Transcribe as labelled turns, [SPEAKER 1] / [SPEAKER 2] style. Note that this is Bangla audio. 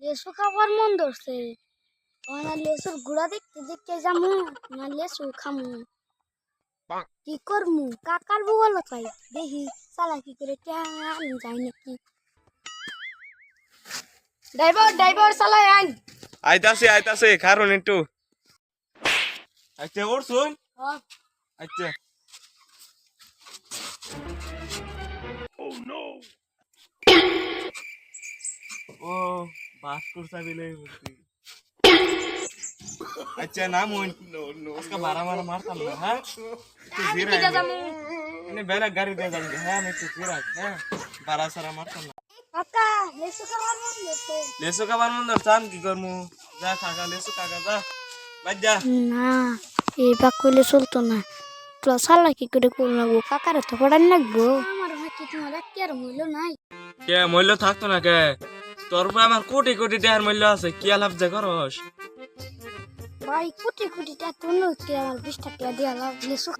[SPEAKER 1] লেসু খাবার মন ধরছে। না লেসুর গুড়া দেখতে দেখতে যামু না লেসু খামু। কি করমু কাকার বউলো তাই দেখি চালাকি করে টান যাই নাকি। ড্রাইভার ড্রাইভার চালাই আইন।
[SPEAKER 2] আইতাছে কারণ একটু আচ্ছা উঠছুন
[SPEAKER 1] হ্যাঁ
[SPEAKER 2] আচ্ছা ও বাস করছা বিলে আচ্ছা নাম হইন আজকে বারা মারা মারতাম না হ্যাঁ তুই জিরা
[SPEAKER 1] কিটা যামু
[SPEAKER 2] এনে বেলা গাড়ি দিয়ে যাবি হ্যাঁ আমি একটু জিরা হ্যাঁ বারা সারা মারতাম না
[SPEAKER 1] কাকা লেসু খাবার মন ধরছে।
[SPEAKER 2] লেসু খাবার মন ধর চান কি করমু যা কাকা লেসু কাকা যা বাজ যা
[SPEAKER 1] না এই বা কইলে চলতো না তো চালাকি করে করলাম কাকারে তো পড়ান লাগবো। আমার ভাই তোমার কি আর মূল্য নাই।
[SPEAKER 2] কে মূল্য থাকতো না কে তোর উপরে আমার কোটি কোটি টাকার মূল্য আছে কি আলাপ যে করস
[SPEAKER 1] ভাই কোটি কোটি টাকা তুললো কি আমার 20 টাকা দিয়ে লাভ লেসু